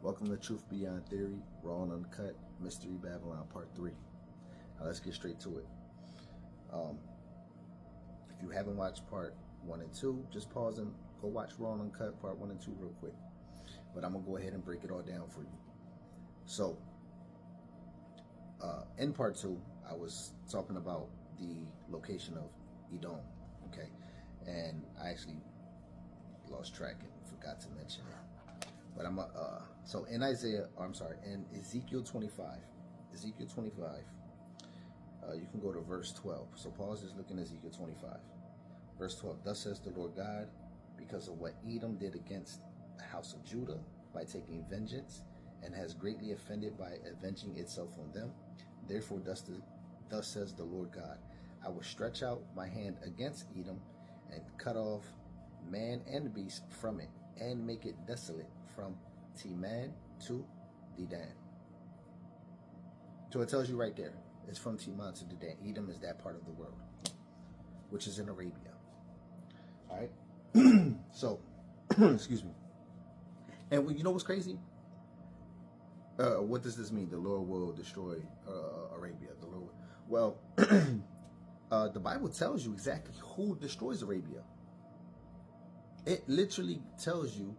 Welcome to Truth Beyond Theory, Raw and Uncut, Mystery Babylon Part 3. Now let's get straight to it. If you haven't watched Part 1 and 2, just pause and go watch Raw and Uncut Part 1 and 2 real quick. But I'm going to go ahead and break it all down for you. So, in Part 2, I was talking about the location of Edom, okay? And I actually lost track and forgot to mention it. But so in in Ezekiel 25, you can go to verse 12. So pause this, look in Ezekiel 25. Verse 12, thus says the Lord God, because of what Edom did against the house of Judah by taking vengeance, and has greatly offended by avenging itself on them. Therefore, thus says the Lord God, I will stretch out my hand against Edom and cut off man and beast from it, and make it desolate from Teman to Dedan. So it tells you right there, it's from Teman to Dedan. Edom is that part of the world, which is in Arabia. All right. So, excuse me. And you know what's crazy? What does this mean? The Lord will destroy Arabia. The Lord. Well, the Bible tells you exactly who destroys Arabia. It literally tells you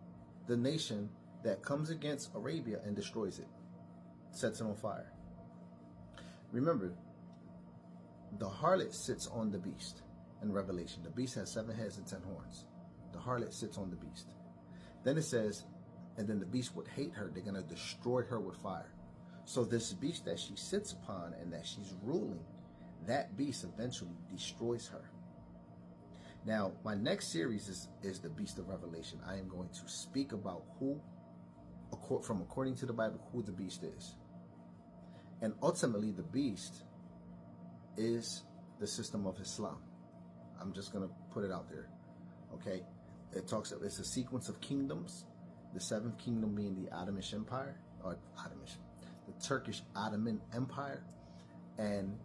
the nation that comes against Arabia and destroys it, sets it on fire. Remember, the harlot sits on the beast in Revelation. The beast has 7 heads and 10 horns. The harlot sits on the beast. Then it says, and then the beast would hate her. They're going to destroy her with fire. So this beast that she sits upon and that she's ruling, that beast eventually destroys her. Now, my next series is the Beast of Revelation. I am going to speak about according to the Bible, who the beast is. And ultimately, the beast is the system of Islam. I'm just going to put it out there. Okay? It's a sequence of kingdoms. The 7th kingdom being the Ottoman Empire, the Turkish Ottoman Empire. And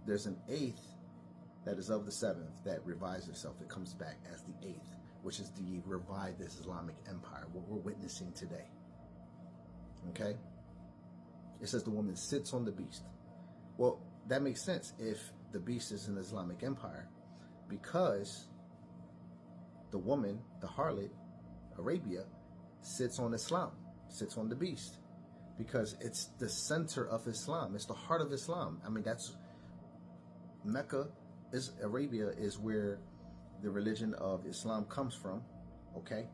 there's an 8th that is of the 7th that revives itself. It comes back as the 8th, which is the revived Islamic Empire, what we're witnessing today. Okay? It says the woman sits on the beast. Well, that makes sense if the beast is an Islamic Empire, because the woman, the harlot, Arabia, sits on Islam, sits on the beast, because it's the center of Islam. It's the heart of Islam. I mean, that's Mecca. Arabia is where the religion of Islam comes from, okay?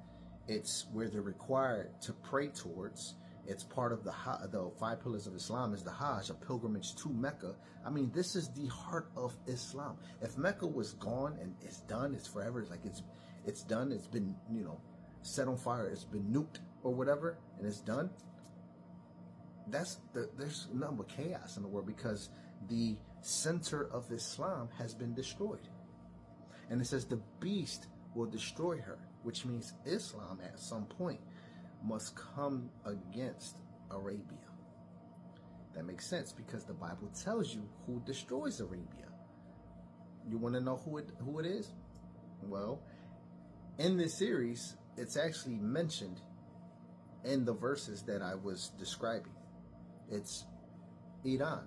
It's where they're required to pray towards. It's part of the 5 pillars of Islam is the Hajj, a pilgrimage to Mecca. I mean, this is the heart of Islam. If Mecca was gone and it's done, it's forever, it's like it's done, it's been, set on fire, it's been nuked or whatever, and it's done, there's nothing but chaos in the world, because the center of Islam has been destroyed. And it says the beast will destroy her, which means Islam at some point must come against Arabia. That makes sense, because the Bible tells you who destroys Arabia. You want to know who it is? Well, in this series, it's actually mentioned in the verses that I was describing. It's Iran.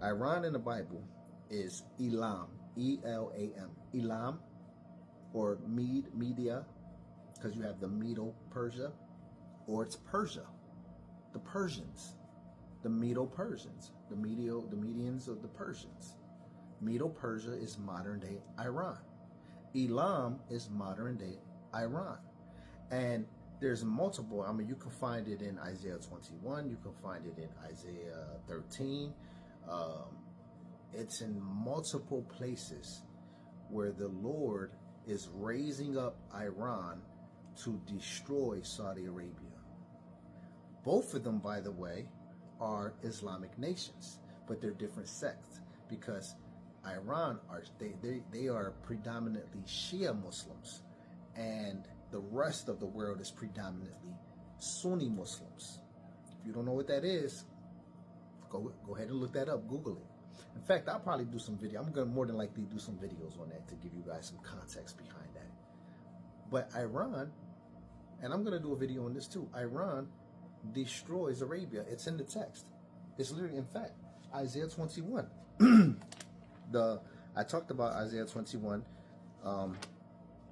Iran in the Bible is Elam, E-L-A-M. Elam, or Media, because you have the Medo-Persia, or it's Persia, the Persians, the Medo-Persians, the Medians of the Persians. Medo-Persia is modern-day Iran. Elam is modern-day Iran. And there's multiple, you can find it in Isaiah 21, you can find it in Isaiah 13. It's in multiple places where the Lord is raising up Iran to destroy Saudi Arabia. Both of them, by the way, are Islamic nations, but they're different sects, because Iran they are predominantly Shia Muslims, and the rest of the world is predominantly Sunni Muslims. If you don't know what that is, go ahead and look that up, Google it. In fact, I'll probably do some video. I'm going to more than likely do some videos on that to give you guys some context behind that. But Iran And I'm going to do a video on this too. Iran destroys Arabia. It's in the text. It's literally, in fact, Isaiah 21. I talked about Isaiah 21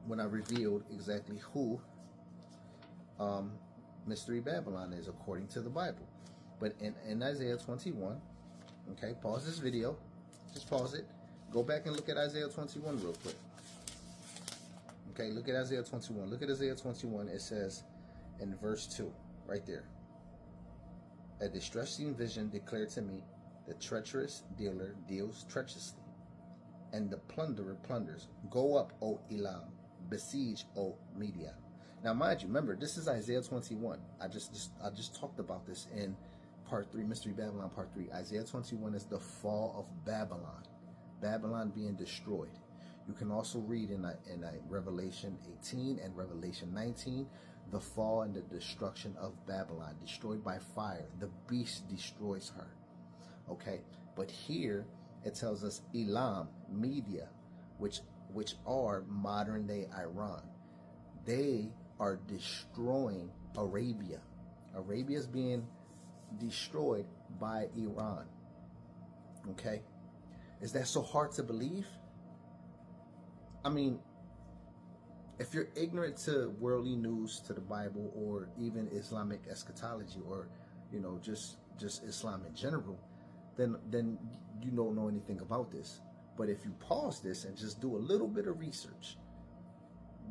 when I revealed exactly who Mystery Babylon is according to the Bible. But in Isaiah 21, okay, pause this video. Just pause it. Go back and look at Isaiah 21 real quick. Okay, look at Isaiah 21. Look at Isaiah 21. It says in verse 2, right there. A distressing vision declared to me, the treacherous dealer deals treacherously, and the plunderer plunders. Go up, O Elam, besiege, O Media. Now, mind you, remember, this is Isaiah 21. I just talked about this in part 3, Mystery Babylon part 3. Isaiah 21 is the fall of Babylon. Babylon being destroyed. You can also read in Revelation 18 and Revelation 19, the fall and the destruction of Babylon, destroyed by fire. The beast destroys her. Okay, but here it tells us Elam, Media, which are modern day Iran. They are destroying Arabia. Arabia is being destroyed by Iran. Okay, is that so hard to believe? I mean, if you're ignorant to worldly news, to the Bible, or even Islamic eschatology, or just Islam in general, then you don't know anything about this. But if you pause this and just do a little bit of research,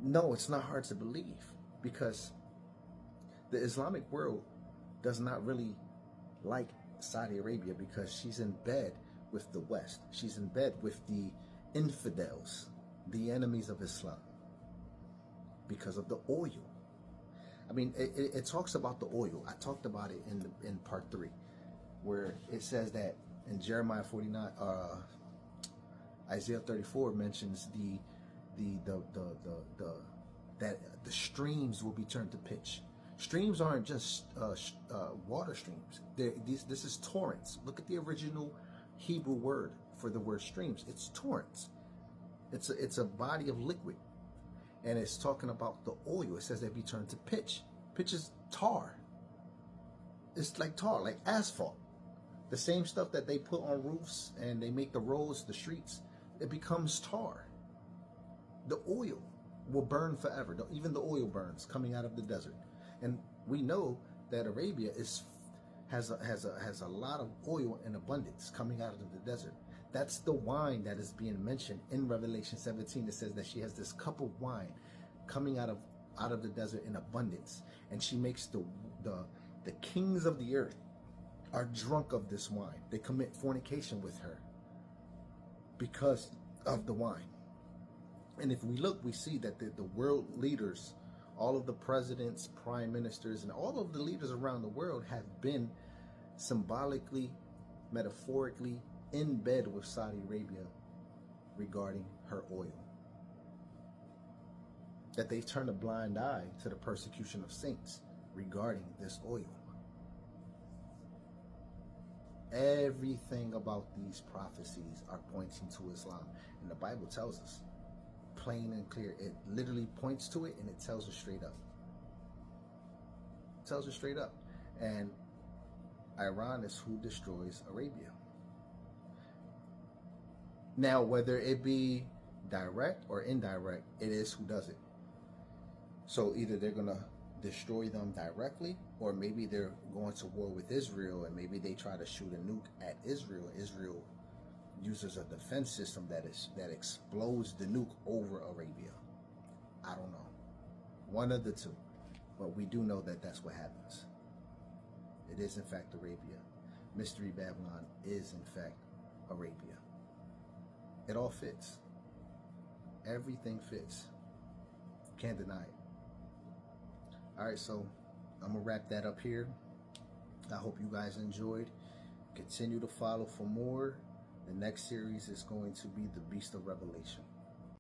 no, it's not hard to believe, because the Islamic world does not really like Saudi Arabia, because she's in bed with the West. She's in bed with the infidels, the enemies of Islam, because of the oil. I mean, it talks about the oil. I talked about it in part 3, where it says that in Jeremiah 49, Isaiah 34 mentions that the streams will be turned to pitch. Streams aren't just water streams. This is torrents. Look at the original Hebrew word for the word streams. It's torrents. It's a body of liquid, and it's talking about the oil. It says they be turned to pitch. Pitch is tar. It's like tar, like asphalt. The same stuff that they put on roofs and they make the roads, the streets, it becomes tar. The oil will burn forever. Even the oil burns coming out of the desert. And we know that Arabia has a lot of oil in abundance coming out of the desert. That's the wine that is being mentioned in Revelation 17. It says that she has this cup of wine coming out of the desert in abundance, and she makes the kings of the earth are drunk of this wine. They commit fornication with her because of the wine. And if we look, we see that the world leaders, all of the presidents, prime ministers, and all of the leaders around the world have been symbolically, metaphorically in bed with Saudi Arabia regarding her oil. That they turn a blind eye to the persecution of saints regarding this oil. Everything about these prophecies are pointing to Islam. And the Bible tells us, plain and clear. It literally points to it, and it tells us straight up. It tells us straight up. And Iran is who destroys Arabia. Now, whether it be direct or indirect, it is who does it. So either they're going to destroy them directly, or maybe they're going to war with Israel, and maybe they try to shoot a nuke at Israel. Israel uses a defense system that explodes the nuke over Arabia. I don't know. One of the two. But we do know that that's what happens. It is in fact Arabia. Mystery Babylon is in fact Arabia. It all fits. Everything fits. Can't deny it. Alright, so I'm going to wrap that up here. I hope you guys enjoyed. Continue to follow for more. The next series is going to be The Beast of Revelation.